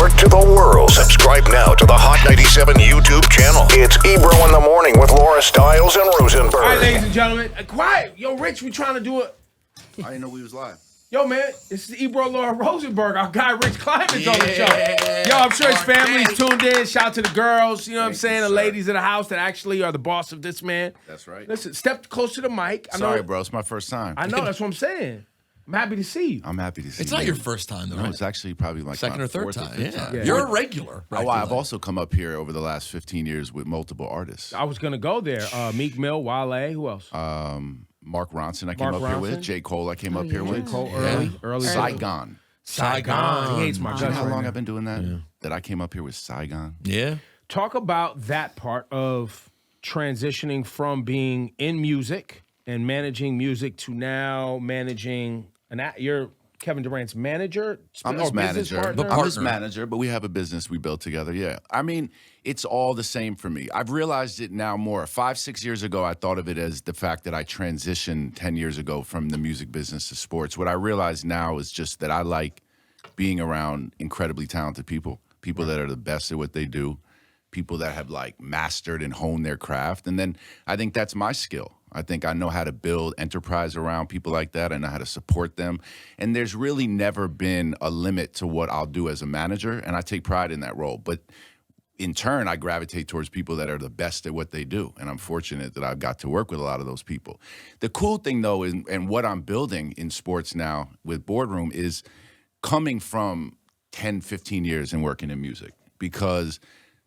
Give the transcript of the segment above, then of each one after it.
network to the world. Subscribe now to the Hot 97 YouTube channel. It's Ebro in the Morning with Laura Stiles and Rosenberg. All right, ladies and gentlemen. Quiet. Yo, Rich, we trying to do it. I didn't know we was live. Yo, man, this is Ebro, Laura Rosenberg. Our guy, Rich Kleiman's on the show. Yo, I'm sure his family's tuned in. Shout out to the girls, you know what I'm saying? The ladies in the house that actually are the boss of this man. That's right. Listen, step close to the mic. Sorry, bro. It's my first time. I know, that's what I'm saying. I'm happy to see you. I'm happy to see you. It's not your first time, though, No, right? it's actually probably like Second my or third fourth time. fifth Yeah. time. You're a regular. Oh, I've also come up here over the last 15 years with multiple artists. I was going to go there. Meek Mill, Wale, who else? Mark Ronson I came up here with. J. Cole I came up here with. Cole, early. Saigon. Saigon. He hates my Do you know guts how right long now. I've been doing that? Yeah. That I came up here with Saigon. Yeah. Talk about that part of transitioning from being in music and managing music to now managing you're Kevin Durant's manager? I'm his manager. Partner? I'm his manager, but we have a business we built together. Yeah. I mean, it's all the same for me. I've realized it now more. 5-6 years ago, I thought of it as the fact that I transitioned 10 years ago from the music business to sports. What I realize now is just that I like being around incredibly talented people that are the best at what they do, people that have like mastered and honed their craft. And then I think that's my skill. I think I know how to build enterprise around people like that. I know how to support them. And there's really never been a limit to what I'll do as a manager, and I take pride in that role. But in turn, I gravitate towards people that are the best at what they do, and I'm fortunate that I've got to work with a lot of those people. The cool thing, though, and what I'm building in sports now with Boardroom is coming from 10, 15 years in working in music, because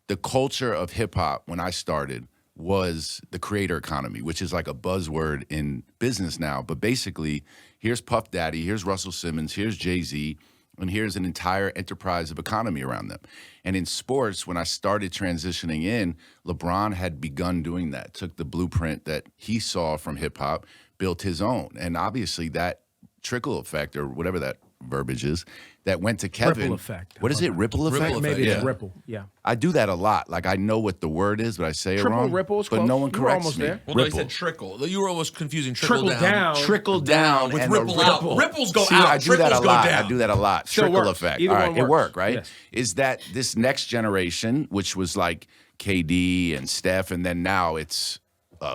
the culture of hip-hop when I started was the creator economy, which is like a buzzword in business now. But basically, here's Puff Daddy, here's Russell Simmons, here's Jay-Z, and here's an entire enterprise of economy around them. And in sports, when I started transitioning in, LeBron had begun doing that, took the blueprint that he saw from hip-hop, built his own. And obviously that trickle effect, or whatever that verbiage is, that went to Kevin. Ripple effect. What is it? Ripple effect? Maybe it's Yeah. ripple. Yeah. I do that a lot. Like, I know what the word is, but I say it wrong. Ripple is but close. no one You were corrects almost me. there. Well, no, he Ripple. said trickle. You were almost confusing Trickle down. Trickle down with and ripple a out. ripple. Ripples go See, out. I do that a Trickles go lot. down. I do that a lot. Still Trickle works. effect. Either All one right, it works. worked, right? Yes. Is that this next generation, which was like KD and Steph, and then now it's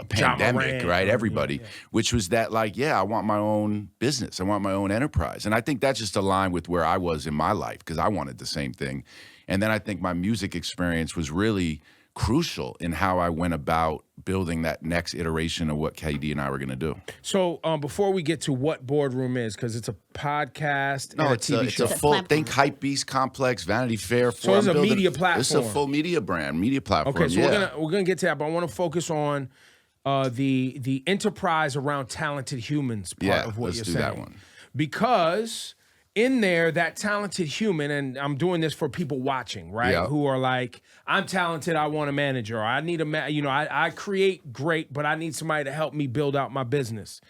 pandemic, Durant, right? Everybody, yeah. which was that like, I want my own business. I want my own enterprise. And I think that just aligned with where I was in my life, because I wanted the same thing. And then I think my music experience was really crucial in how I went about building that next iteration of what KD and I were going to do. So before we get to what Boardroom is, because it's a podcast No, and it's a TV a show. full think hype beast complex, Vanity Fair. So it's a building- media It's a platform. full media brand, media platform. Okay, so yeah. we're gonna get to that, but I want to focus on the enterprise around talented humans part of what let's you're do saying. that one. Because in there, that talented human, and I'm doing this for people watching, right? Yeah. Who are like, I'm talented, I want a manager, or I need I create great, but I need somebody to help me build out my business.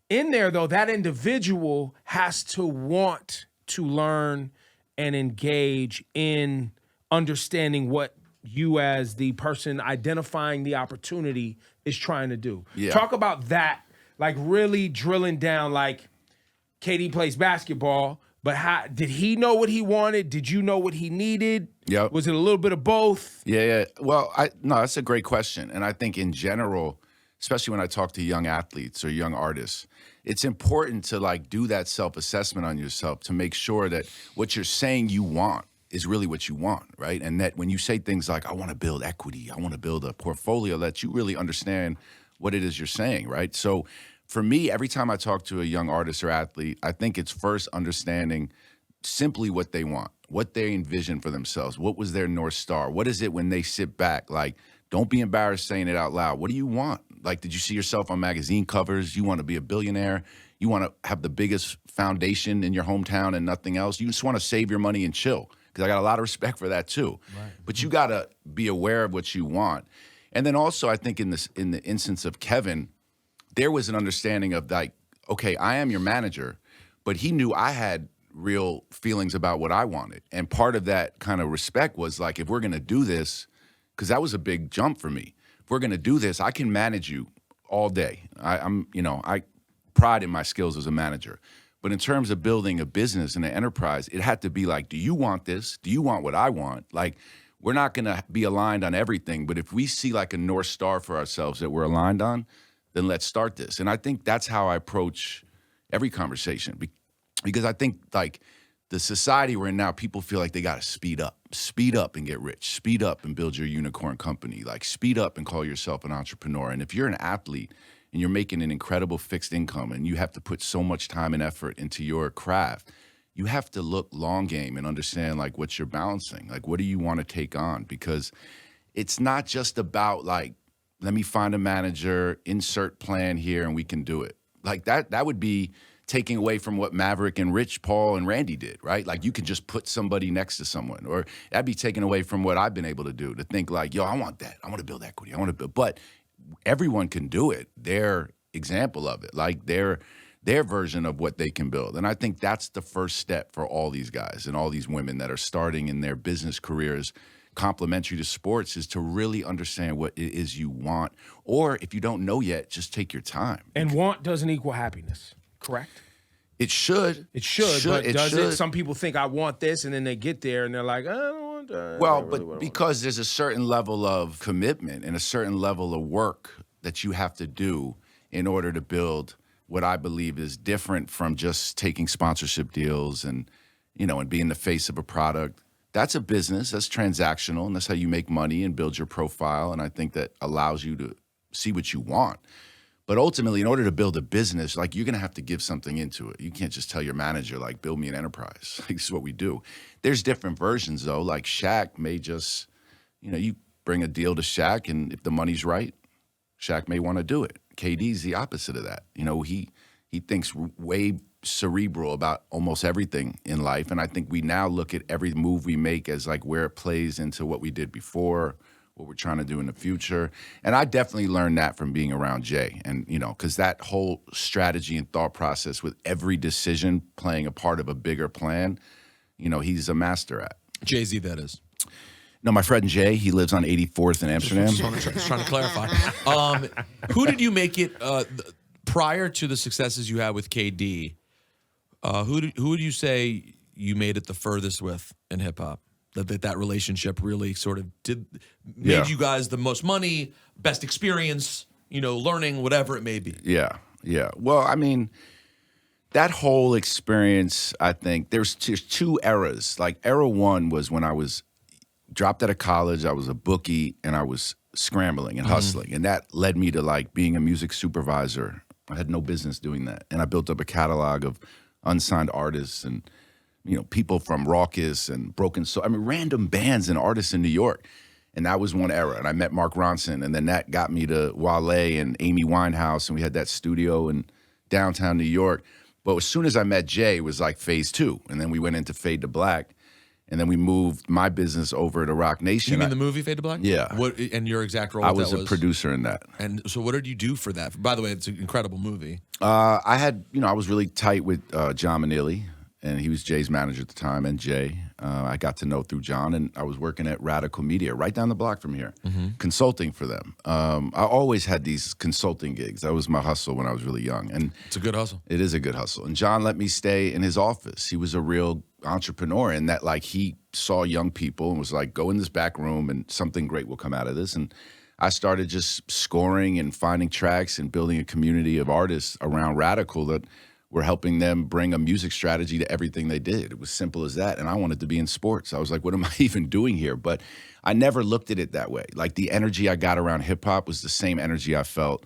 In there, though, that individual has to want to learn and engage in understanding what you as the person identifying the opportunity is trying to do. Yeah. Talk about that, like really drilling down, like KD plays basketball, but how did he know what he wanted? Did you know what he needed? Yep. Was it a little bit of both? Yeah. Well, no, that's a great question. And I think in general, especially when I talk to young athletes or young artists, it's important to like do that self-assessment on yourself to make sure that what you're saying you want is really what you want, right? And that when you say things like, I want to build equity, I want to build a portfolio, that you really understand what it is you're saying, right? So for me, every time I talk to a young artist or athlete, I think it's first understanding simply what they want, what they envision for themselves. What was their North Star? What is it when they sit back? Like, don't be embarrassed saying it out loud. What do you want? Like, did you see yourself on magazine covers? You want to be a billionaire? You want to have the biggest foundation in your hometown and nothing else? You just want to save your money and chill, because I got a lot of respect for that too. Right. But you got to be aware of what you want. And then also, I think in the instance of Kevin, there was an understanding of like, okay, I am your manager, but he knew I had real feelings about what I wanted. And part of that kind of respect was like, if we're going to do this, because that was a big jump for me. If we're going to do this, I can manage you all day. I pride in my skills as a manager. But in terms of building a business and an enterprise, it had to be like, do you want this? Do you want what I want? Like, we're not going to be aligned on everything, but if we see like a North Star for ourselves that we're aligned on, then let's start this. And I think that's how I approach every conversation, because I think like the society we're in now, people feel like they got to speed up and get rich, speed up and build your unicorn company, like speed up and call yourself an entrepreneur. And if you're an athlete and you're making an incredible fixed income and you have to put so much time and effort into your craft, you have to look long game and understand like what you're balancing. Like, what do you want to take on? Because it's not just about like, let me find a manager, insert plan here, and we can do it. Like that would be taking away from what Maverick and Rich, Paul, and Randy did, right? Like, you can just put somebody next to someone. Or that'd be taken away from what I've been able to do, to think like, yo, I want that. I want to build equity. I want to build. But everyone can do it. Their example of it, like their version of what they can build. And I think that's the first step for all these guys and all these women that are starting in their business careers complementary to sports, is to really understand what it is you want. Or if you don't know yet, just take your time. And want doesn't equal happiness, correct? It should. It should, but it does should. it? Some people think I want this, and then they get there and they're like, I don't want that. Well, but because there's a certain level of commitment and a certain level of work that you have to do in order to build what I believe is different from just taking sponsorship deals and, you know, and being the face of a product. That's a business, that's transactional, and that's how you make money and build your profile. And I think that allows you to see what you want. But ultimately, in order to build a business, like, you're going to have to give something into it. You can't just tell your manager, like, build me an enterprise. Like, this is what we do. There's different versions, though. Like, Shaq may just, you know, you bring a deal to Shaq, and if the money's right, Shaq may want to do it. KD's the opposite of that. You know, he thinks way cerebral about almost everything in life. And I think we now look at every move we make as like where it plays into what we did before, what we're trying to do in the future. And I definitely learned that from being around Jay. And, you know, because that whole strategy and thought process with every decision playing a part of a bigger plan, you know, he's a master at. Jay-Z, that is. No, my friend Jay, he lives on 84th in Amsterdam. Just trying to clarify. Who did you make it prior to the successes you had with KD? Who would you say you made it the furthest with in hip hop? That relationship really sort of made you guys the most money, best experience, you know, learning, whatever it may be. Yeah. Well, I mean, that whole experience, I think there's two eras. Like, era one was when I was dropped out of college, I was a bookie, and I was scrambling and hustling. And that led me to like being a music supervisor. I had no business doing that. And I built up a catalog of unsigned artists and, you know, people from Raucous and Broken Soul. I mean, random bands and artists in New York. And that was one era. And I met Mark Ronson, and then that got me to Wale and Amy Winehouse, and we had that studio in downtown New York. But as soon as I met Jay, it was like phase 2. And then we went into Fade to Black. And then we moved my business over to Rock Nation. You mean the movie Fade to Black? Yeah. What, and your exact role? I was a producer in that. And so, what did you do for that? By the way, it's an incredible movie. I had, you know, I was really tight with John Manili, and he was Jay's manager at the time, and Jay. I got to know through John, and I was working at Radical Media right down the block from here, consulting for them. I always had these consulting gigs. That was my hustle when I was really young. And it's a good hustle. It is a good hustle. And John let me stay in his office. He was a real entrepreneur in that, like, he saw young people and was like, go in this back room and something great will come out of this. And I started just scoring and finding tracks and building a community of artists around Radical that were helping them bring a music strategy to everything they did. It was simple as that. And I wanted to be in sports. I was like, what am I even doing here? But I never looked at it that way. Like, the energy I got around hip hop was the same energy I felt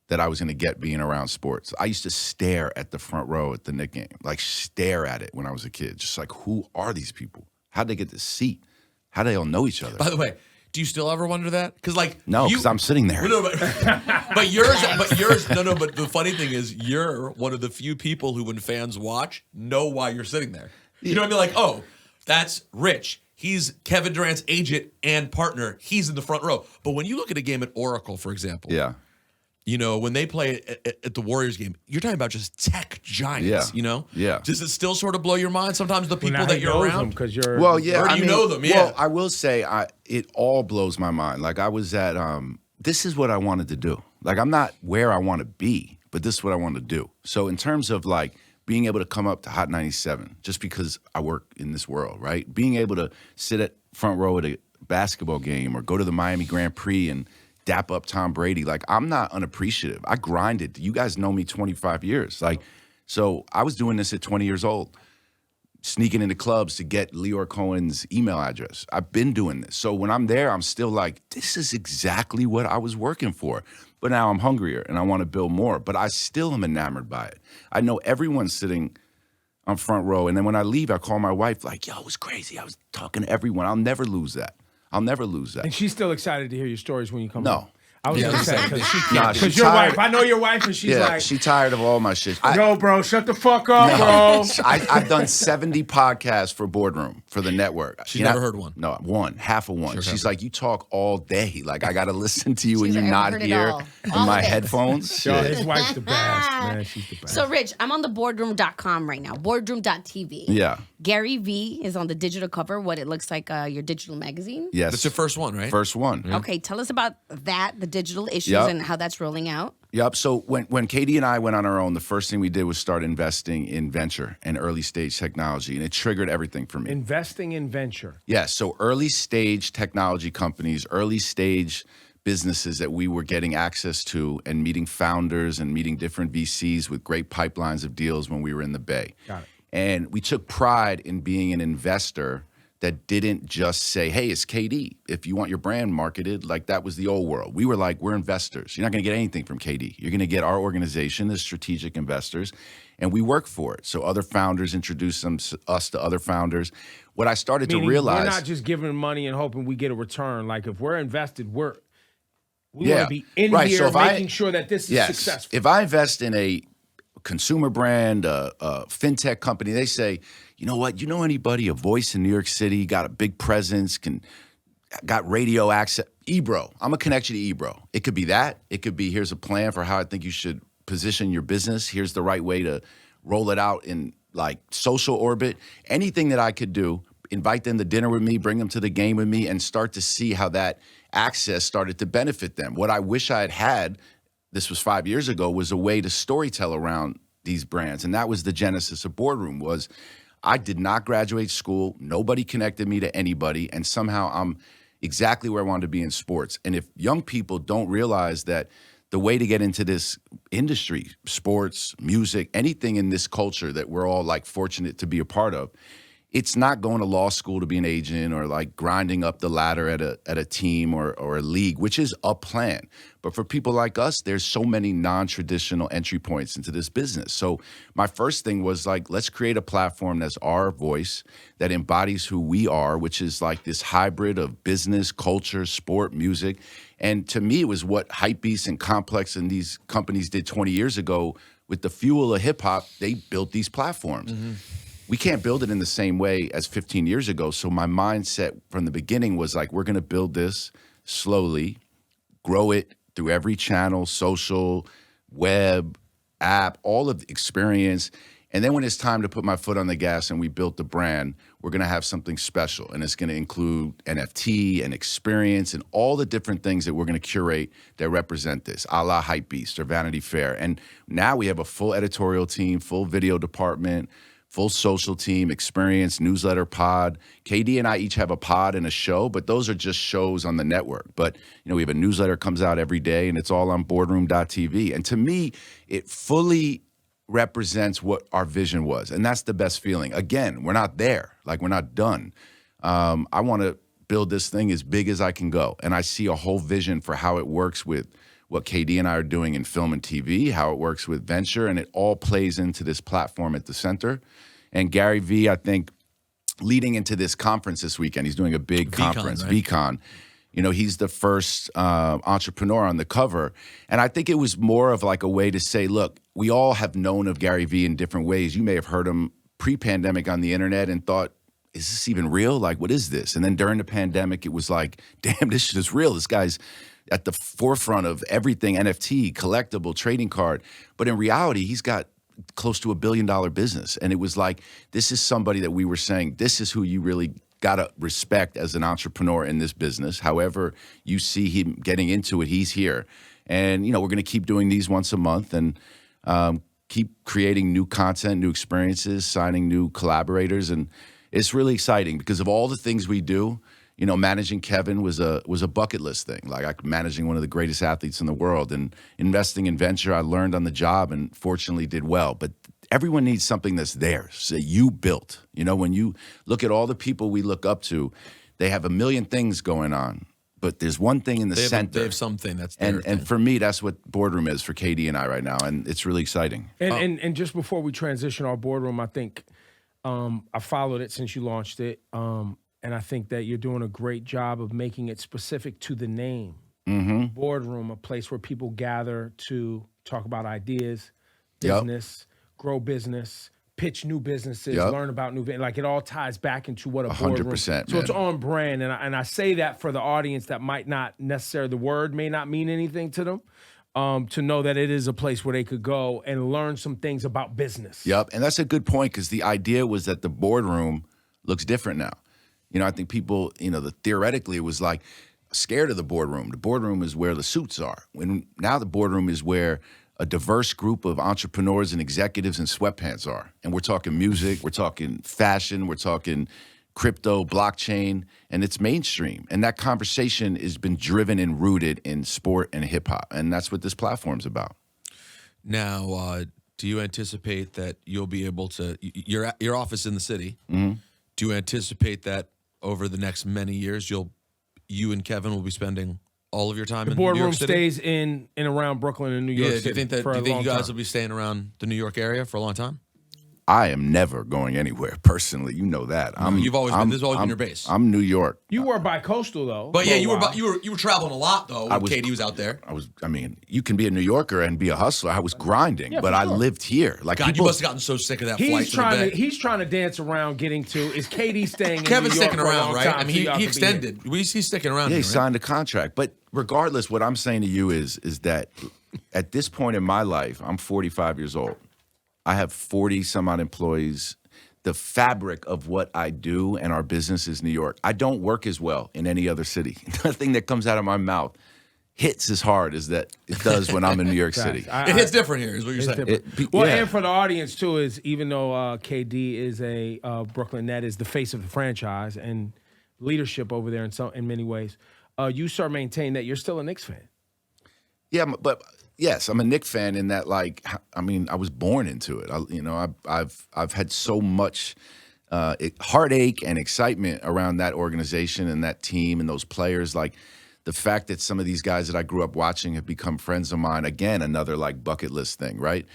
that I was going to get being around sports. I used to stare at the front row at the Knicks game, like stare at it when I was a kid. Just like, who are these people? How'd they get this seat? How do they all know each other? By the way, do you still ever wonder that? Because like, no, because I'm sitting there. No, but yours. No. But the funny thing is, you're one of the few people who, when fans watch, know why you're sitting there. You know what I mean? Like, oh, that's Rich. He's Kevin Durant's agent and partner. He's in the front row. But when you look at a game at Oracle, for example, yeah. You know, when they play at the Warriors game, you're talking about just tech giants, you know? Yeah. Does it still sort of blow your mind sometimes, the people that you're around? Because you're well, yeah. Or do you know them? Yeah. Well, I will say it all blows my mind. Like, I was at, this is what I wanted to do. Like, I'm not where I want to be, but this is what I want to do. So in terms of like being able to come up to Hot 97 just because I work in this world, right? Being able to sit at front row at a basketball game or go to the Miami Grand Prix and dap up Tom Brady. Like, I'm not unappreciative. I grinded. You guys know me 25 years. Like, so I was doing this at 20 years old, sneaking into clubs to get Leor Cohen's email address. I've been doing this. So when I'm there, I'm still like, this is exactly what I was working for. But now I'm hungrier and I want to build more. But I still am enamored by it. I know everyone's sitting on front row. And then when I leave, I call my wife like, yo, it was crazy. I was talking to everyone. I'll never lose that. I'll never lose that. And she's still excited to hear your stories when you come No. home. I was going to say, because Nah, because she's your tired. wife, I know your wife, and she's like, she tired of all my shit. no, bro, shut the fuck up, bro. I've done 70 podcasts for Boardroom, for the network. She's never heard one. No, half of one. Sure, She's like, you talk all day. Like, I got to listen to you when She's you're like, I've not heard it here all. in All my of it. headphones. Yo, Shit. his wife's the best, man. She's the best. So, Rich, I'm on the boardroom.com right now, boardroom.tv. Yeah. Gary V is on the digital cover, what it looks like your digital magazine. Yes. That's your first one, right? First one. Okay, tell us about that, the digital issues, Yep. and how that's rolling out. Yep. So when Katie and I went on our own, the first thing we did was start investing in venture and early stage technology, and it triggered everything for me. Investing in venture. Yes. So early stage technology companies, early stage businesses that we were getting access to and meeting founders and meeting different VCs with great pipelines of deals when we were in the Bay. Got it. And we took pride in being an investor that didn't just say, hey, it's KD. If you want your brand marketed, like that was the old world. We were like, we're investors. You're not going to get anything from KD. You're going to get our organization as strategic investors, and we work for it. So other founders introduce us to other founders. What I started Meaning to realize— we're not just giving money and hoping we get a return. Like, if we're invested, we Yeah. want to be in Right, here so if I- making sure that this is Yes. successful. If I invest in a consumer brand, a fintech company, they say, you know what, you know anybody, a voice in New York City, got a big presence, got radio access, Ebro. I'm going to connect you to Ebro. It could be that. It could be, here's a plan for how I think you should position your business. Here's the right way to roll it out in like social orbit. Anything that I could do, invite them to dinner with me, bring them to the game with me, and start to see how that access started to benefit them. What I wish I had, this was 5 years ago, was a way to storytell around these brands. And that was the genesis of Boardroom. Was I did not graduate school. Nobody connected me to anybody. And somehow I'm exactly where I wanted to be in sports. And if young people don't realize that the way to get into this industry, sports, music, anything in this culture that we're all like fortunate to be a part of, it's not going to law school to be an agent or like grinding up the ladder at a team or a league, which is a plan. But for people like us, there's so many non-traditional entry points into this business. So my first thing was like, let's create a platform that's our voice, that embodies who we are, which is like this hybrid of business, culture, sport, music. And to me, it was what Hypebeast and Complex and these companies did 20 years ago with the fuel of hip hop. They built these platforms. Mm-hmm. We can't build it in the same way as 15 years ago. So my mindset from the beginning was like, we're going to build this slowly, grow it through every channel, social, web, app, all of the experience. And then when it's time to put my foot on the gas and we built the brand, we're going to have something special. And it's going to include NFT and experience and all the different things that we're going to curate that represent this, a la Hypebeast or Vanity Fair. And now we have a full editorial team, full video department, full social team, experience, newsletter, pod. KD and I each have a pod and a show, but those are just shows on the network. But, you know, we have a newsletter comes out every day, and it's all on boardroom.tv. And to me, it fully represents what our vision was. And that's the best feeling. Again, we're not there. Like, we're not done. I want to build this thing as big as I can go. And I see a whole vision for how it works with what KD and I are doing in film and TV, how it works with venture, and it all plays into this platform at the center. And Gary V, I think, leading into this conference this weekend, he's doing a big conference, right? VCon. You know, he's the first entrepreneur on the cover. And I think it was more of like a way to say, look, we all have known of Gary V in different ways. You may have heard him pre-pandemic on the internet and thought, is this even real? Like, what is this? And then during the pandemic, it was like, damn, this shit is real. This guy's at the forefront of everything, NFT, collectible, trading card. But in reality, he's got close to $1 billion business. And it was like, this is somebody that we were saying, this is who you really got to respect as an entrepreneur in this business. However you see him getting into it, he's here. And, you know, we're going to keep doing these once a month. And keep creating new content, new experiences, signing new collaborators, and it's really exciting because of all the things we do. You know, managing Kevin was a bucket list thing. Like managing one of the greatest athletes in the world, and investing in venture, I learned on the job and fortunately did well. But everyone needs something that's theirs, that you built. You know, when you look at all the people we look up to, they have a million things going on. But there's one thing in the center. They have something that's their thing. And for me, that's what Boardroom is for KD and I right now, and it's really exciting. And just before we transition our Boardroom, I think I followed it since you launched it, and I think that you're doing a great job of making it specific to the name. Boardroom, a place where people gather to talk about ideas, business, grow business, pitch new businesses, learn about new, like it all ties back into what a boardroom. 100%. So it's on brand, and I say that for the audience that might not necessarily, the word may not mean anything to them, to know that it is a place where they could go and learn some things about business. Yep, and that's a good point because the idea was that the boardroom looks different now. You know, I think people, you know, theoretically it was like scared of the boardroom. The boardroom is where the suits are. Now the boardroom is where a diverse group of entrepreneurs and executives in sweatpants are. And we're talking music, we're talking fashion, we're talking crypto, blockchain, and it's mainstream. And that conversation has been driven and rooted in sport and hip hop. And that's what this platform's about. Now, do you anticipate that you'll be able to, your office in the city, do you anticipate that over the next many years, you and Kevin will be spending all of your time in New York Boardroom City? stays in and around Brooklyn and New York City. Do you think you guys will be staying around the New York area for a long time? I am never going anywhere personally. You know that. You've always been. This has always been your base. I'm New York. You were bi-coastal though. But yeah, you were traveling a lot though. When Katie was out there. I mean, you can be a New Yorker and be a hustler. I was grinding, but I lived here. Like God, you must have gotten so sick of that flight to the Bay. He's trying to dance around getting to. Is Katie staying in Kevin's New York sticking for a around, long right? time, I mean, so he y'all could be here? extended. He's sticking around. Yeah, he here, right? signed a contract. But regardless, what I'm saying to you is that at this point in my life, I'm 45 years old. I have 40 some odd employees. The fabric of what I do and our business is New York. I don't work as well in any other city. Nothing that comes out of my mouth hits as hard as that it does when I'm in New York City. It hits different here, is what you're saying. And for the audience too, is even though KD is a Brooklyn Net, is the face of the franchise and leadership over there in many ways, you sort of maintain that you're still a Knicks fan. Yeah, but yes, I'm a Knicks fan in that, like, I mean, I was born into it. I've had so much heartache and excitement around that organization and that team and those players. Like, the fact that some of these guys that I grew up watching have become friends of mine, again, another, like, bucket list thing, right?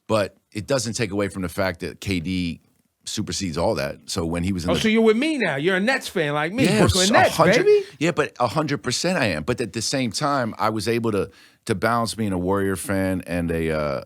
But it doesn't take away from the fact that KD supersedes all that. So when he was in so you're with me now. You're a Nets fan like me. Yeah, Brooklyn Nets, baby. Yeah, but 100% I am. But at the same time, I was able to balance being a Warrior fan and a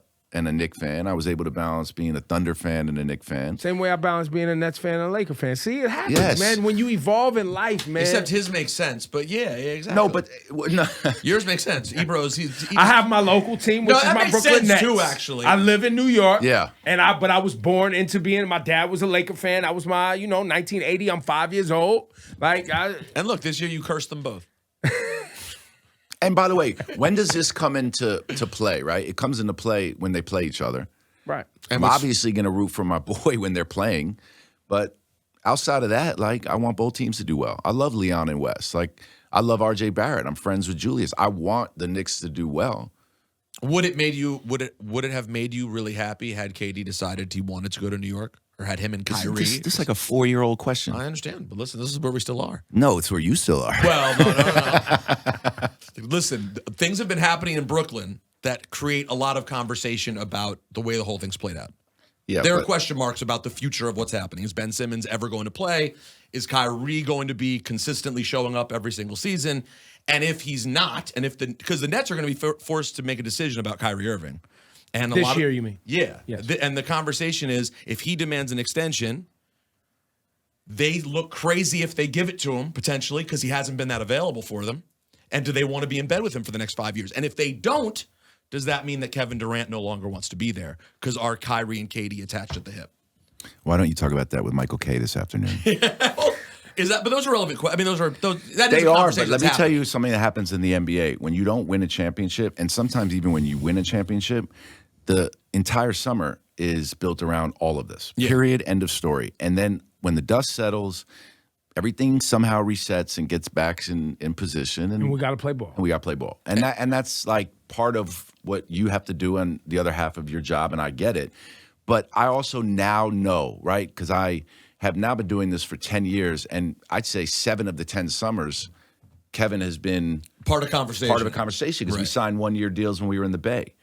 Knicks fan. I was able to balance being a Thunder fan and a Knicks fan. Same way I balance being a Nets fan and a Laker fan. See, it happens, man. When you evolve in life, man. Except his makes sense, but yeah, exactly. No, but no. Yours makes sense. Ebro's. I have my local team, which is my Brooklyn Nets too. Actually, I live in New York. Yeah, but I was born into being. My dad was a Laker fan. I was 1980. I'm 5 years old. And look, this year you cursed them both. And by the way, when does this come into play, right? It comes into play when they play each other. Right. I'm obviously going to root for my boy when they're playing. But outside of that, like, I want both teams to do well. I love Leon and Wes. Like, I love RJ Barrett. I'm friends with Julius. I want the Knicks to do well. Would it have made you really happy had KD decided he wanted to go to New York? Or had him and Kyrie? This is like a 4-year-old question. I understand. But listen, this is where we still are. No, it's where you still are. Well, no. Listen, things have been happening in Brooklyn that create a lot of conversation about the way the whole thing's played out. Yeah, there are question marks about the future of what's happening. Is Ben Simmons ever going to play? Is Kyrie going to be consistently showing up every single season? And if he's not, and because the Nets are going to be forced to make a decision about Kyrie Irving. And this year, you mean? Yeah. Yes. And the conversation is, if he demands an extension, they look crazy if they give it to him, potentially, because he hasn't been that available for them. And do they want to be in bed with him for the next 5 years? And if they don't, does that mean that Kevin Durant no longer wants to be there? Because are Kyrie and KD attached at the hip? Why don't you talk about that with Michael K this afternoon? But those are relevant questions. I mean, they are, but let me tell you something that happens in the NBA. When you don't win a championship, and sometimes even when you win a championship, the entire summer is built around all of this. Period. End of story. And then when the dust settles, everything somehow resets and gets back in position. And we got to play ball. And we got to play ball. And that's like part of what you have to do on the other half of your job, and I get it. But I also now know, right, because I have now been doing this for 10 years, and I'd say 7 of the 10 summers, Kevin has been part of a conversation because we signed 1-year deals when we were in the Bay.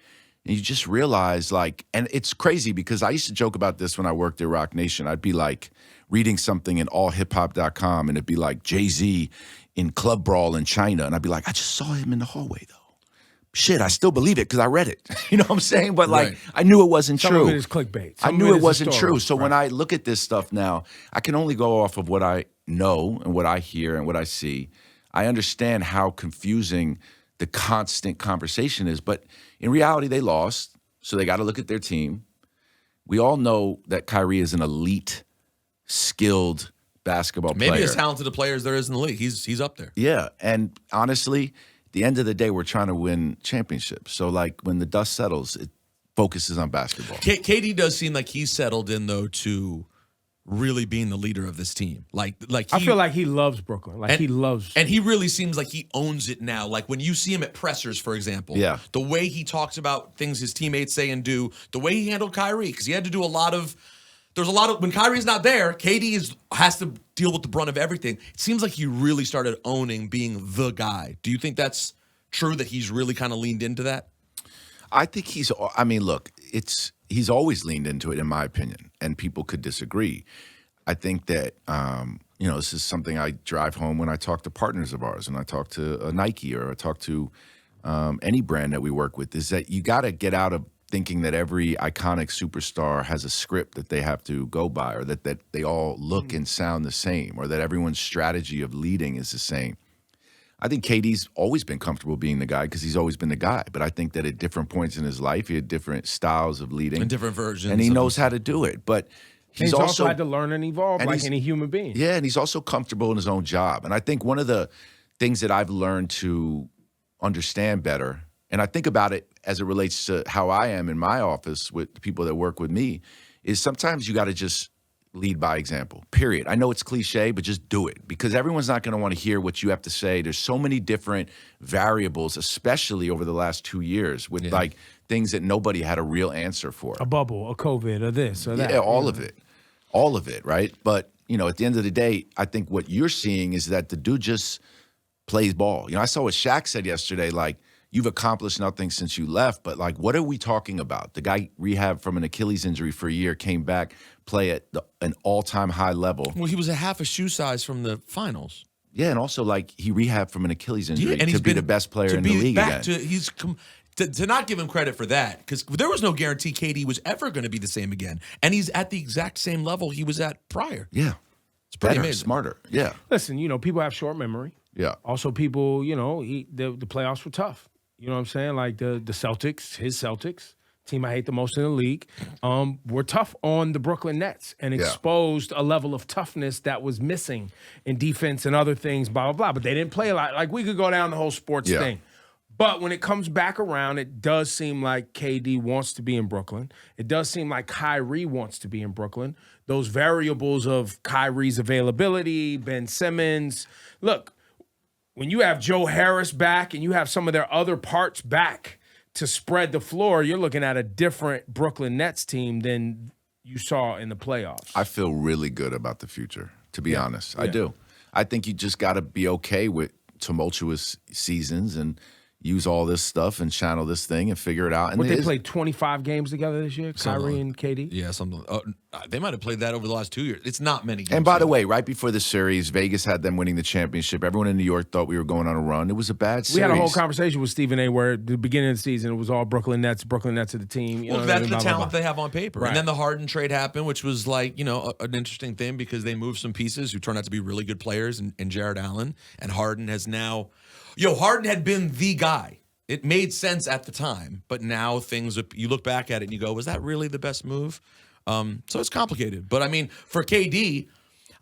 And you just realize, like, and it's crazy because I used to joke about this when I worked at Rock Nation. I'd be like reading something in allhiphop.com, and it'd be like Jay-Z in Club Brawl in China. And I'd be like, I just saw him in the hallway, though. Shit, I still believe it because I read it. You know what I'm saying? But, like, I knew it wasn't true. Some of it is clickbait. I knew it wasn't true. So when I look at this stuff now, I can only go off of what I know and what I hear and what I see. I understand how confusing the constant conversation is. But in reality, they lost, so they got to look at their team. We all know that Kyrie is an elite, skilled basketball player. Maybe as talented a player as there is in the league. He's up there. Yeah, and honestly, at the end of the day, we're trying to win championships. So, like, when the dust settles, it focuses on basketball. KD does seem like he's settled in, though, to really being the leader of this team. Like I feel like he loves Brooklyn. And he really seems like he owns it now. Like when you see him at pressers, for example, the way he talks about things his teammates say and do, the way he handled Kyrie, because he had to do there's a lot of when Kyrie's not there, KD has to deal with the brunt of everything. It seems like he really started owning being the guy. Do you think that's true, that he's really kind of leaned into that? I think he's always leaned into it, in my opinion, and people could disagree. I think that, this is something I drive home when I talk to partners of ours, and I talk to Nike or I talk to any brand that we work with, is that you got to get out of thinking that every iconic superstar has a script that they have to go by, or that they all look and sound the same, or that everyone's strategy of leading is the same. I think KD's always been comfortable being the guy because he's always been the guy. But I think that at different points in his life, he had different styles of leading. And different versions. And he knows how to do it. But he's also had to learn and evolve like any human being. Yeah, and he's also comfortable in his own job. And I think one of the things that I've learned to understand better, and I think about it as it relates to how I am in my office with the people that work with me, is sometimes you got to just lead by example, period. I know it's cliche, but just do it, because everyone's not going to want to hear what you have to say. There's so many different variables, especially over the last 2 years, with like things that nobody had a real answer for. A bubble, a COVID, or this or that. Yeah, all of it, right? But, at the end of the day, I think what you're seeing is that the dude just plays ball. I saw what Shaq said yesterday, like, you've accomplished nothing since you left, but, like, what are we talking about? The guy rehabbed from an Achilles injury for a year, came back, play at an all-time high level. Well, he was a half a shoe size from the finals. Yeah, and also, like, he rehabbed from an Achilles injury to be the best player in the league again. To not give him credit for that, because there was no guarantee KD was ever going to be the same again. And he's at the exact same level he was at prior. Yeah. It's pretty better, amazing. Smarter. Yeah. Listen, people have short memory. Yeah. Also, people, the playoffs were tough. You know what I'm saying? Like the Celtics, his Celtics, team I hate the most in the league, were tough on the Brooklyn Nets and exposed a level of toughness that was missing in defense and other things, blah, blah, blah. But they didn't play a lot. Like, we could go down the whole sports thing. But when it comes back around, it does seem like KD wants to be in Brooklyn. It does seem like Kyrie wants to be in Brooklyn. Those variables of Kyrie's availability, Ben Simmons. Look, when you have Joe Harris back and you have some of their other parts back to spread the floor, you're looking at a different Brooklyn Nets team than you saw in the playoffs. I feel really good about the future, to be honest. I do. I think you just got to be okay with tumultuous seasons and use all this stuff and channel this thing and figure it out. And they played 25 games together this year, Kyrie and KD? Yeah, something. They might have played that over the last 2 years. It's not many games. And by the way, right before the series, Vegas had them winning the championship. Everyone in New York thought we were going on a run. It was a bad series. We had a whole conversation with Stephen A. where at the beginning of the season, it was all Brooklyn Nets are the team. That's the talent they have on paper. Right. And then the Harden trade happened, which was like, an interesting thing because they moved some pieces who turned out to be really good players in Jared Allen. And Harden has now Harden had been the guy. It made sense at the time, but now you look back at it and you go, was that really the best move? So it's complicated. But, I mean, for KD,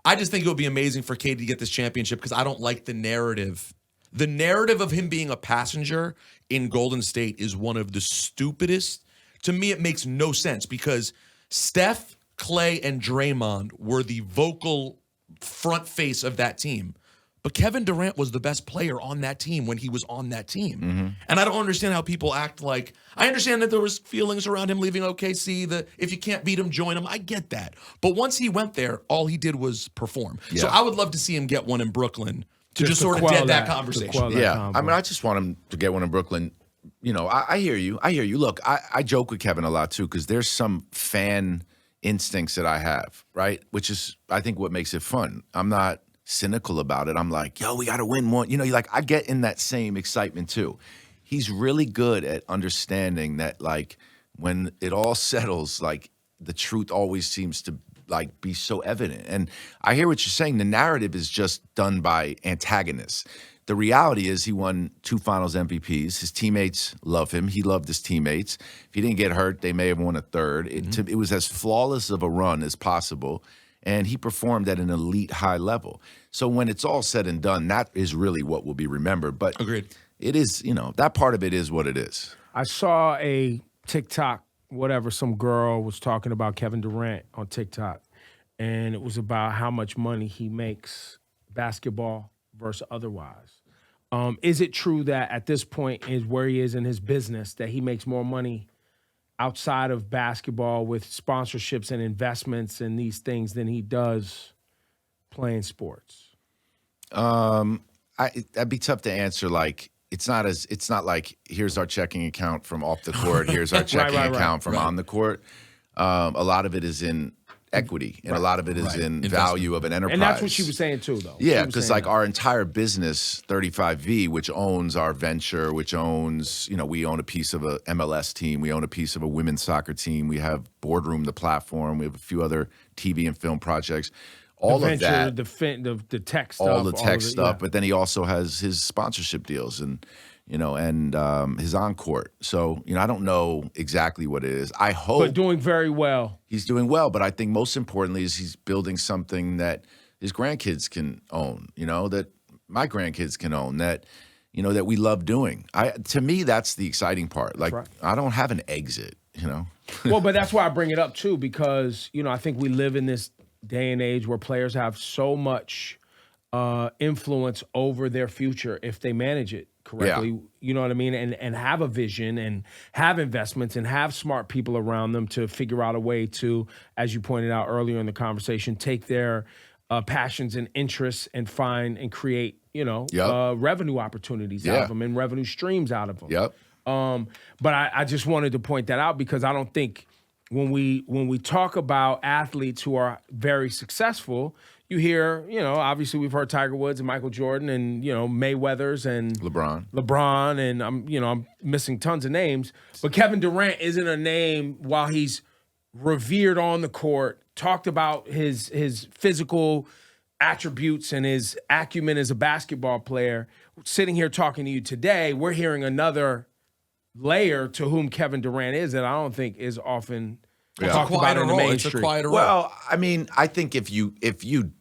I just think it would be amazing for KD to get this championship because I don't like the narrative. The narrative of him being a passenger in Golden State is one of the stupidest, to me, it makes no sense because Steph, Clay, and Draymond were the vocal front face of that team. But Kevin Durant was the best player on that team when he was on that team. And I don't understand how people act like, I understand that there was feelings around him leaving OKC, that if you can't beat him, join him. I get that. But once he went there, all he did was perform. So I would love to see him get one in Brooklyn to just sort of dead that conversation. Yeah, I mean, I just want him to get one in Brooklyn. You know, I hear you. I hear you. Look, I joke with Kevin a lot too because there's some fan instincts that I have, right? Which is, I think, what makes it fun. I'm not cynical about it. I'm like, yo, we got to win more. You know, like I get in that same excitement too. He's really good at understanding that, like, when it all settles, like the truth always seems to like be so evident. And I hear what you're saying. The narrative is just done by antagonists. The reality is he won 2 Finals MVPs. His teammates love him. He loved his teammates. If he didn't get hurt, they may have won a third. It was as flawless of a run as possible. And he performed at an elite high level. So when it's all said and done, that is really what will be remembered. But Agreed. It is, you know, that part of it is what it is. I saw a TikTok, whatever, some girl was talking about Kevin Durant on TikTok. And it was about how much money he makes basketball versus otherwise. Is it true that at this point is where he is in his business that he makes more money outside of basketball with sponsorships and investments and these things than he does playing sports? That'd be tough to answer. Like, it's not like here's our checking account from off the court, here's our checking account from on the court. A lot of it is in equity, and a lot of it is in value of an enterprise. And that's what she was saying too, though. Yeah, because like our entire business, 35V, which owns our venture, which owns, you know, we own a piece of a MLS team, we own a piece of a women's soccer team, we have Boardroom, the platform, we have a few other TV and film projects. All of that, the tech stuff, all the tech stuff. Yeah. But then he also has his sponsorship deals and, you know, and his on-court. So, you know, I don't know exactly what it is. I hope. But doing very well. He's doing well, but I think most importantly is he's building something that his grandkids can own, you know, that my grandkids can own, that, you know, that we love doing. To me, that's the exciting part. Like, I don't have an exit, you know. Well, but that's why I bring it up too, because, you know, I think we live in this day and age where players have so much influence over their future if they manage it correctly. Yeah. You know what I mean? And have a vision and have investments and have smart people around them to figure out a way to, as you pointed out earlier in the conversation, take their passions and interests and find and create, you know, revenue opportunities out of them and revenue streams out of them. Yep. But I just wanted to point that out because I don't think when we talk about athletes who are very successful, you hear, you know, obviously we've heard Tiger Woods and Michael Jordan and, you know, Mayweather's and LeBron, and I'm missing tons of names, but Kevin Durant isn't a name while he's revered on the court, talked about his physical attributes and his acumen as a basketball player. Sitting here talking to you today, we're hearing another layer to whom Kevin Durant is that I don't think is often talked about in the mainstream. It's a quieter role. Well, I mean, I think if you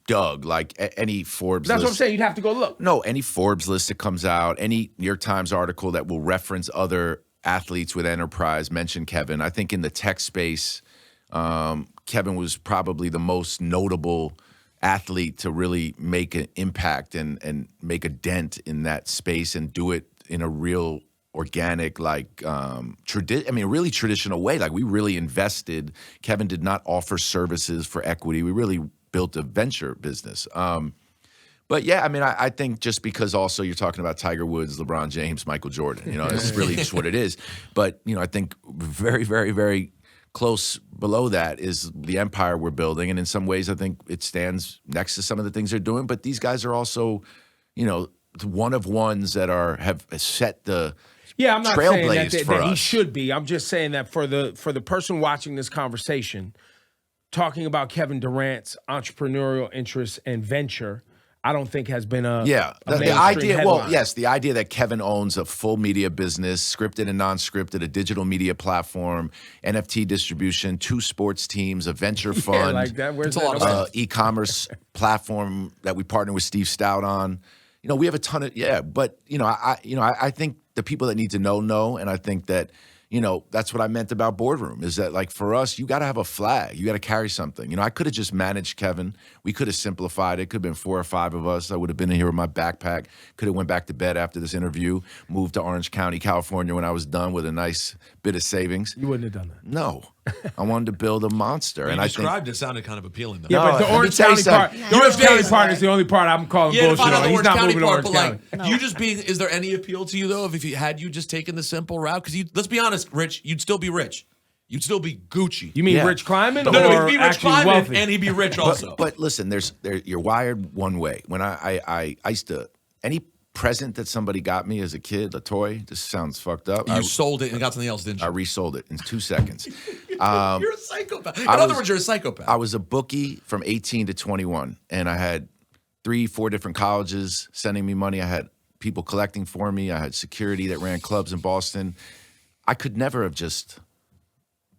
dug like any Forbes That's list, what I'm saying. You'd have to go look. No, any Forbes list that comes out, any New York Times article that will reference other athletes with enterprise, mention Kevin. I think in the tech space, Kevin was probably the most notable athlete to really make an impact and make a dent in that space and do it in a real organic, like, really traditional way. Like, we really invested. Kevin did not offer services for equity. We really built a venture business. But yeah, I mean, I think just because also you're talking about Tiger Woods, LeBron James, Michael Jordan, you know, it's really just what it is. But, you know, I think very, very, very close below that is the empire we're building. And in some ways, I think it stands next to some of the things they're doing. But these guys are also, you know, one of ones that have set the I'm not saying that he us. should be. I'm just saying that for the person watching this conversation, talking about Kevin Durant's entrepreneurial interests and venture, I don't think has been a the idea. headline. Well, yes, the idea that Kevin owns a full media business, scripted and non-scripted, a digital media platform, NFT distribution, 2 sports teams, a venture fund, like that. Where's that? E-commerce platform that we partner with Steve Stout on. You know, we have a ton of but you know, I think the people that need to know, and I think that, that's what I meant about Boardroom, is that, like, for us, you got to have a flag. You got to carry something. I could have just managed Kevin. We could have simplified it. Could have been 4 or 5 of us. I would have been in here with my backpack. Could have went back to bed after this interview, moved to Orange County, California when I was done with a nice bit of savings. You wouldn't have done that. No. I wanted to build a monster. You and described it sounded kind of appealing, though. Yeah, No, but the let me Orange tell you County part, something. the Orange County part is the only part I'm calling Yeah, to bullshit find out on. the He's Orange not County moving to part, Orange but County. like, you just being, is there any appeal to you though? If you just taken the simple route, because let's be honest, Rich, you'd still be rich. You'd still be Gucci. You mean Yeah. Rich Kleiman? No, or he'd be Rich actually Kleiman wealthy? and he'd be rich also. But listen, you're wired one way. When I used to, any present that somebody got me as a kid, a toy, this sounds fucked up. You sold it and got something else, didn't I you? resold it in 2 seconds. You're a psychopath. In other words, you're a psychopath. I was a bookie from 18 to 21, and I had 3-4 different colleges sending me money. I had people collecting for me. I had security that ran clubs in Boston. I could never have just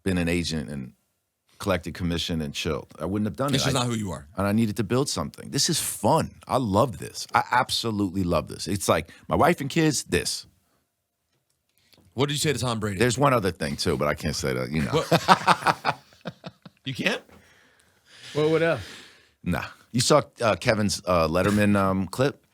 been an agent and collected commission and chilled. I wouldn't have done It's it. just not who you are. And I needed to build something. This is fun. I love this. I absolutely love this. It's like my wife and kids, this. What did you say to Tom Brady? There's one other thing, too, but I can't say that, You can't? Well, what else? Nah. You saw Kevin's Letterman clip?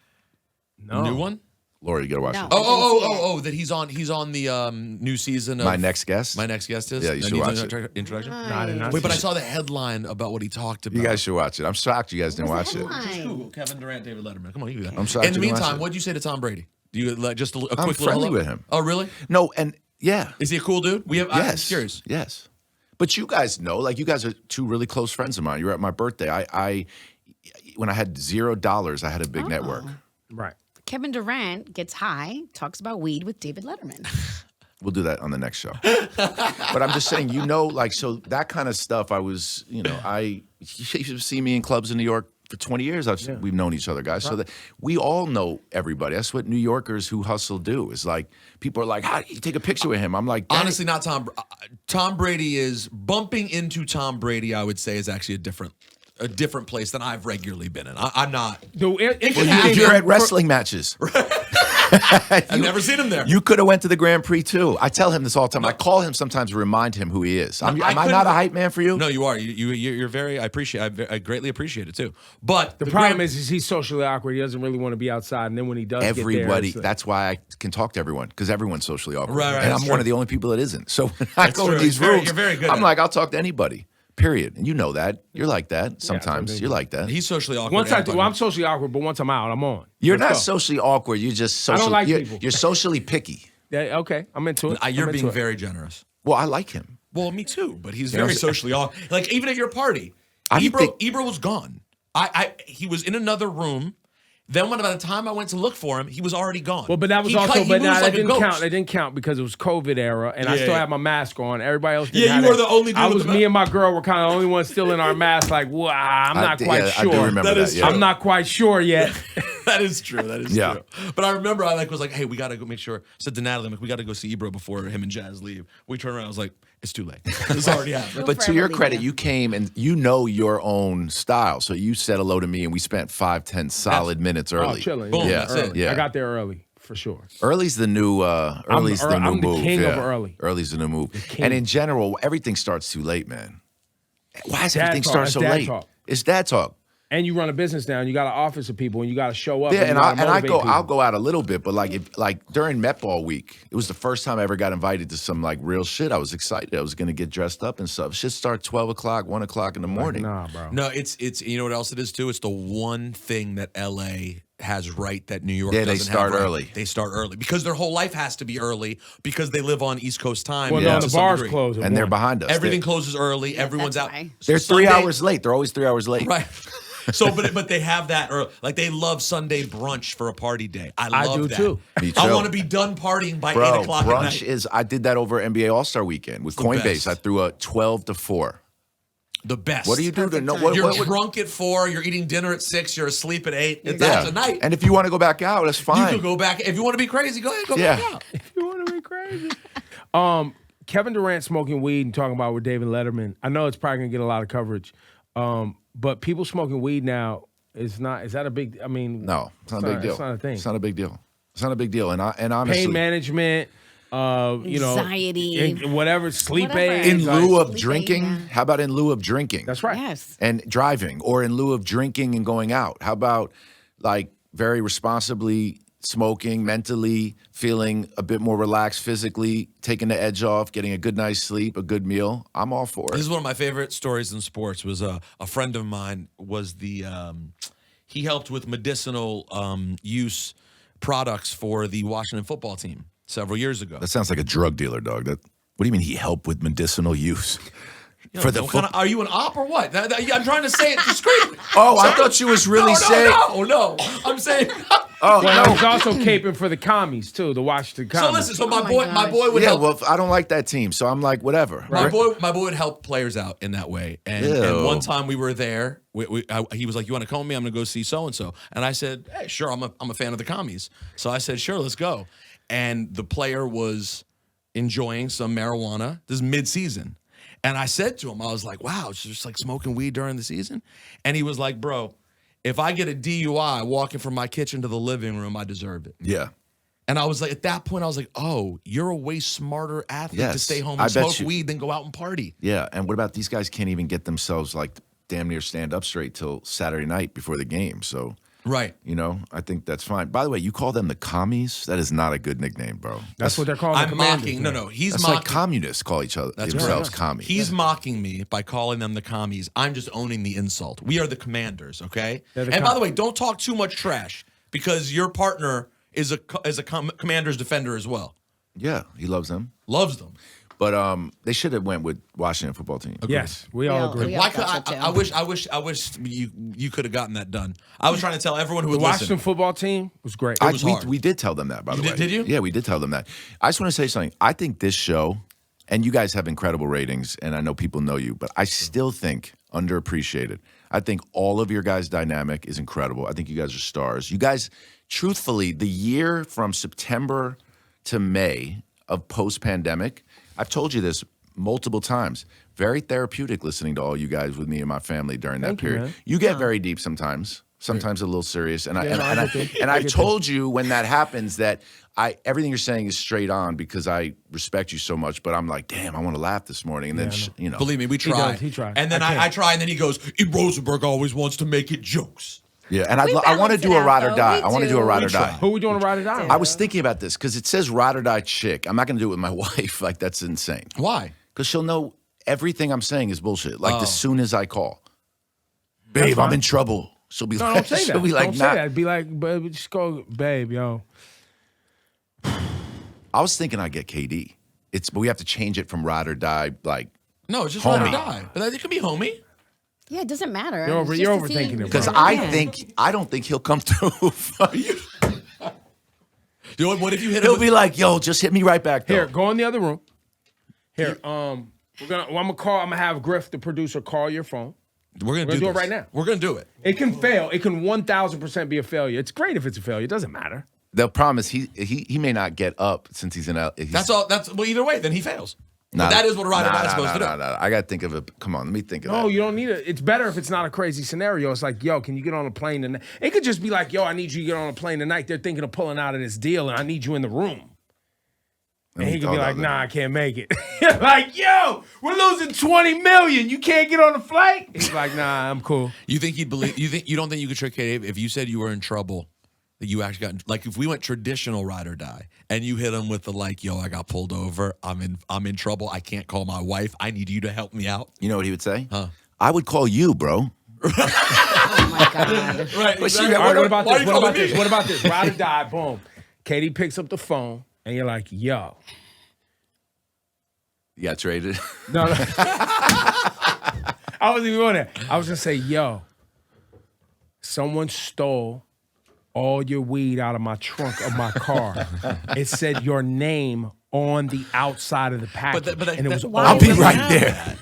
No. New one? Lori, you got to watch No. it. Oh, that he's on the new season of My next guest? My next guest is? Yeah, you That should needs watch an it. Introduction? No, I did not Wait, but I see saw the headline about what he talked about. You guys should watch it. I'm shocked you guys didn't watch it. Just Google Kevin Durant, David Letterman. Come on, you do that. I'm shocked In the you didn't watch meantime, it. what'd you say to Tom Brady? Do you just a quick I'm little friendly hello? with him. Oh, really? No, and yeah. Is he a cool dude? I'm Yes. curious. Yes. But you guys know, like, you guys are 2 really close friends of mine. You were at my birthday. I when I had $0, I had a big network. Right. Kevin Durant gets high, talks about weed with David Letterman. We'll do that on the next show. But I'm just saying, like, so that kind of stuff, I was, you should see me in clubs in New York for 20 years. We've known each other, guys. So that we all know everybody. That's what New Yorkers who hustle do. Is like, people are like, how do you take a picture with him? I'm like, Honestly, not Tom. Tom Brady is bumping into Tom Brady. I would say is actually a different place than I've regularly been in. I'm not. You're at wrestling matches. I've never seen him there. You could have went to the Grand Prix too. I tell him this all the time. I call him sometimes to remind him who he is. Am I not a hype man for you? No, you are. You're very. I greatly appreciate it too. But The problem is he's socially awkward. He doesn't really want to be outside. And then when he does Everybody. get there, That's why I can talk to everyone, because everyone's socially awkward. Right, and that's I'm one true. of the only people that isn't. So when I That's go true. to these You're rooms, very good I'm at like, I'll talk to anybody. Period. And you know that. You're like that so sometimes. then- You're like that. he's socially awkward. once and I'm socially awkward, but once I'm out, I'm on. You're Let's not go. socially awkward. You're just socially. don't like people. You're socially picky. Yeah, okay, I'm into it. You're I'm being into it. very generous. Well, I like him. Well, me too. But he's You know very what I'm socially awkward. Like even at your party, I didn't think- Ebro was gone. He was in another room. Then by the time I went to look for him, he was already gone. Well, but that was He also, he but moves now like that a didn't ghost. count. That didn't count because it was COVID era, and I Yeah, still yeah. had my mask on. Everybody else didn't Yeah, have you were that. the only dude I with was the me and my girl were kind of the only ones still in our masks. Like, wow, I'm not quite I sure. do remember That that. is yeah. I'm not quite sure yet. That is true. That is Yeah. true. But I remember I was like, hey, we got to go make sure. I said to Natalie, I'm like, we got to go see Ebro before him and Jazz leave. We turned around. I was like, it's too late. It's already happened. But to forever your leave credit, you. you came and you know your own style. So you said hello to me, and we spent 5-10 solid minutes Oh, early. chilling. Boom, yeah, that's it. Early. yeah. I got there early for sure. Early's the new. Early's the new I'm the move. king of yeah. early. Early's the new move. king. And in general, everything starts too late, man. Why does Dad everything talk. start That's so dad late? talk. It's dad talk. And you run a business now, and you got an office of people, and you got to show up. Yeah, you and gotta I motivate go. people. I'll go out a little bit, but like during Met Ball week, it was the first time I ever got invited to some like real shit. I was excited. I was gonna get dressed up and stuff. Shit start 12 o'clock, 1 o'clock in the morning. Nah, bro. No, it's you know what else it is too? It's the one thing that LA has right that New York Yeah, doesn't they start have right. early. They start early because their whole life has to be early because they live on East Coast time. Well, Yeah. no, to the some bars degree. close. at And they're 1. behind us. Everything closes early. Everyone's that's out. why. They're Sunday- 3 hours late. They're always 3 hours late. Right. So, but they have that early. Like they love Sunday brunch for a party day. I love do that. too. Me I too. want to be done partying by 8 Bro, o'clock at brunch night. is. I did that over NBA All-Star Weekend with the Coinbase. best. I threw a 12 to 4. The best. What do you do to Perfect know? time. What, You're what, drunk at 4. You're eating dinner at 6. You're asleep at 8. yeah. That's a night. And if you want to go back out, that's You fine. could go back if you want to be crazy. Go ahead, go Yeah. back out. You want to be crazy? Kevin Durant smoking weed and talking about with David Letterman. I know it's probably gonna get a lot of coverage, but people smoking weed now is not. Is that a big? I mean, No, it's not a big deal. It's not a thing. It's not a big deal. It's not a big deal. And honestly, Pain management. Anxiety. whatever, sleep Whatever. aids. In lieu of Sleeping, drinking? yeah. How about in lieu of drinking? That's right. Yes. And driving, or in lieu of drinking and going out? How about like very responsibly smoking, mentally feeling a bit more relaxed physically, taking the edge off, getting a good night's sleep, a good meal? I'm all for This it. is one of my favorite stories in sports. Was a friend of mine was he helped with medicinal use products for the Washington football team several years ago. That sounds like a drug dealer, dog. What do you mean he helped with medicinal use? You know, For the what kind of- are you an op or what? I'm trying to say it discreetly. Oh, I thought you was really saying. No. I'm saying. Oh, Well, no. he's also caping for the commies too, the Washington So commies. listen. So Oh my boy would Yeah, help. well, I don't like that team, so I'm like, whatever. My boy would help players out in that way. And Ew. one time we were there. He was like, "You want to come with me? I'm going to go see so and so." And I said, "Hey, sure. I'm a fan of the commies." So I said, "Sure, let's go." And the player was enjoying some marijuana. This is mid-season, and I said to him, "I was like, wow, it's just like smoking weed during the season." And he was like, "Bro, if I get a DUI walking from my kitchen to the living room, I deserve it." Yeah. And I was like, at that point, I was like, "Oh, you're a way smarter athlete to Yes, stay home I and bet smoke you. weed than go out and party." Yeah. And what about these guys can't even get themselves like damn near stand up straight till Saturday night before the game. So, Right. I think that's fine. By the way, you call them the commies? That is not a good nickname, bro. That's what they're called. I'm mocking. No, he's That's mocking. like communists call each other themselves commies. He's mocking me by calling them the commies. I'm just owning the insult. We are the commanders, okay? They're the And by the way, don't talk too much trash because your partner is a commander's defender as well. Yeah, he loves them. Loves them. But they should have went with Washington football team. Yes, we all agree. we Why all could thought so, too. I wish you could have gotten that done. I was trying to tell everyone who The would Washington listen. football team was great. was hard. We did tell them that, by the way. Did you? Yeah, we did tell them that. I just want to say something. I think this show, and you guys have incredible ratings, and I know people know you, but I still think underappreciated. I think all of your guys' dynamic is incredible. I think you guys are stars. You guys, truthfully, the year from September to May of post-pandemic, I've told you this multiple times, very therapeutic listening to all you guys with me and my family during that Thank you, period. man. You get very deep sometimes a little serious. And Yeah, no, I get that. I've told you when that happens that everything you're saying is straight on because I respect you so much, but I'm like, damn, I want to laugh this morning. And then, Believe me, we try. does, he tries. And then I can't. I try, and then he goes, Rosenberg always wants to make it jokes. Yeah, and We I want to balance do it a out, ride or though. die. We I want to do a do. ride or We die. try. Who we doing to ride or die? I was thinking about this because it says ride or die chick. I'm not going to do it with my wife. Like, that's insane. Why? Because she'll know everything I'm saying is bullshit. Like, Oh. as soon as I call, babe, I'm in trouble. She'll be No, like, don't say that. she'll be like, don't nah. say that. Be like, babe, just go, babe, yo. I was thinking I'd get KD. But we have to change it from ride or die. Like, No, it's just ride or Homie. die. But it could be homie. Yeah, it doesn't matter. You're It's you're just to see- overthinking it, bro. because Yeah. I don't think he'll come through for you. You know what if you hit him? He'll with- be like, yo, just hit me right back. Though. Here, go in the other room. Here, I'm gonna have Griff, the producer, call your phone. We're gonna do do it this. right now. We're gonna do it. It can fail. It can 1,000% be a failure. It's great if it's a failure. It doesn't matter. The problem is he may not get up since he's in. That's all. Well, either way, then he fails. Nah, But that is what a ride or die is supposed to do. Nah. I got to think of it. Come on, let me think of that. No, you don't need it. It's better if it's not a crazy scenario. It's like, yo, can you get on a plane tonight? It could just be like, yo, I need you to get on a plane tonight. They're thinking of pulling out of this deal, and I need you in the room. And he could be like, nah, I can't make it. Like, yo, we're losing $20 million. You can't get on the flight? He's like, nah, I'm cool. You think he'd believe? You don't think you could trick Dave if you said you were in trouble? That you actually got like if we went traditional ride or die and you hit him with the like, yo, I got pulled over. I'm in trouble. I can't call my wife. I need you to help me out. You know what he would say? Huh? I would call you, bro. Oh my God. Right. exactly. All right, what about Why this? you What about calling this? me? What about this? Ride or die, boom. Katie picks up the phone, and you're like, yo. You got traded. No. I wasn't even going there. I was going to say, yo, someone stole all your weed out of my trunk of my car. It said your name on the outside of the package. but and it was that- all I'll be would right you there.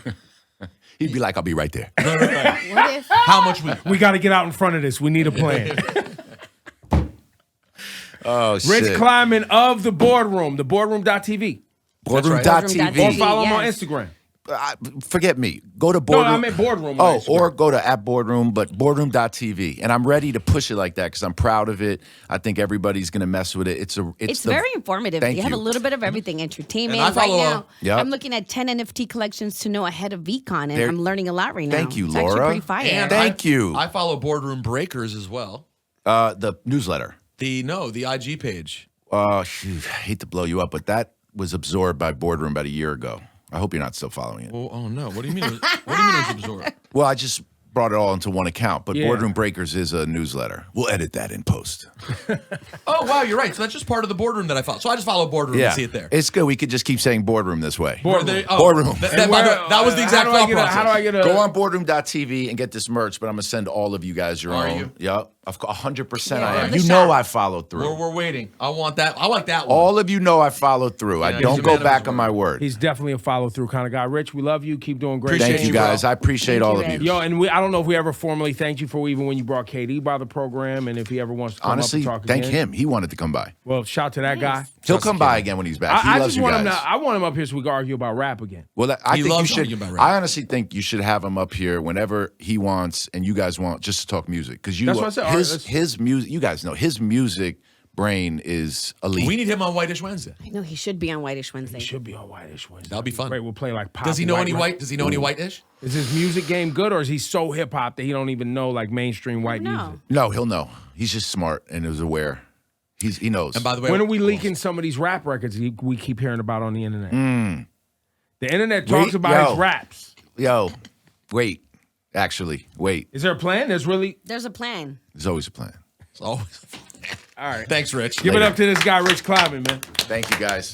He'd be like, I'll be right there. What if? How much we? We got to get out in front of this. We need a plan. Oh, shit. Rich Kleiman of the Boardroom, theboardroom.tv. Boardroom.tv. Boardroom.tv. Or follow him on Yes. Instagram. forget me. Go to No, Boardroom. I meant Boardroom. Oh, on Instagram. or go to @Boardroom, but Boardroom.tv. And I'm ready to push it like that because I'm proud of it. I think everybody's going to mess with it. It's very informative. Thank You have a you. little bit of everything. Entertainment. And I follow, right now, Yep. I'm looking at 10 NFT collections to know ahead of VCon, and There- I'm learning a lot right now. Thank you, It's actually Laura. pretty fire. And Thank you. I follow Boardroom Breakers as well. The newsletter. The IG page. Shoot, I hate to blow you up, but that was absorbed by Boardroom about a year ago. I hope you're not still following it. Oh no! What do you mean? What do you mean it was absorbed? Well, I just brought it all into one account, but Yeah. Boardroom Breakers is a newsletter. We'll edit that in post. Oh wow, you're right. So that's just part of the Boardroom that I follow. So I just follow Boardroom and see it there. It's good. We could just keep saying Boardroom this way. Boardroom. Boardroom. That was the exact thought process. How do I get a? Go on Boardroom.tv and get this merch, but I'm going to send all of you guys your Are own. you? Yep. 100% Yeah, I am. the You shop. know I followed through. We're waiting. I want that. I like that one. All of you know I followed through. I he's don't a go man of back his on my word. He's definitely a follow through kind of guy. Rich, we love you. Keep doing great. Appreciate Thank you bro. guys. I appreciate Thank all you, of you. Rich. Yo, and I don't know if we ever formally thanked you for even when you brought KD by the program, and if he ever wants to come Honestly, up and talk thank again. him. He wanted to come by. Well, shout to that guy. He'll come by again when he's back. He I loves just you want guys. him. I want him up here so we can argue about rap again. Well, I He think you loves should. arguing about rap. I honestly think you should have him up here whenever he wants and you guys want, just to talk music. Because That's what I said. All right, let's- his music. You guys know his music brain is elite. We need him on Whitish Wednesday. I know he should be on Whitish Wednesday. Should be on Whitish Wednesday. That'll be fun. Great. We'll play like pop. Does he know any rap. white? Does he know any Whitish? Is his music game good, or is he so hip hop that he don't even know like mainstream white No. music? No, he'll know. He's just smart and is aware. He knows. And by the way, When are we leaking some of these rap records we keep hearing about on the internet? The internet talks Wait, about his yo. raps. Yo, wait. Actually, wait. Is there a plan? There's really. There's a plan. There's always a plan. It's always. All right. Thanks, Rich. Give it up to this guy, Rich Kleiman, man. Thank you, guys.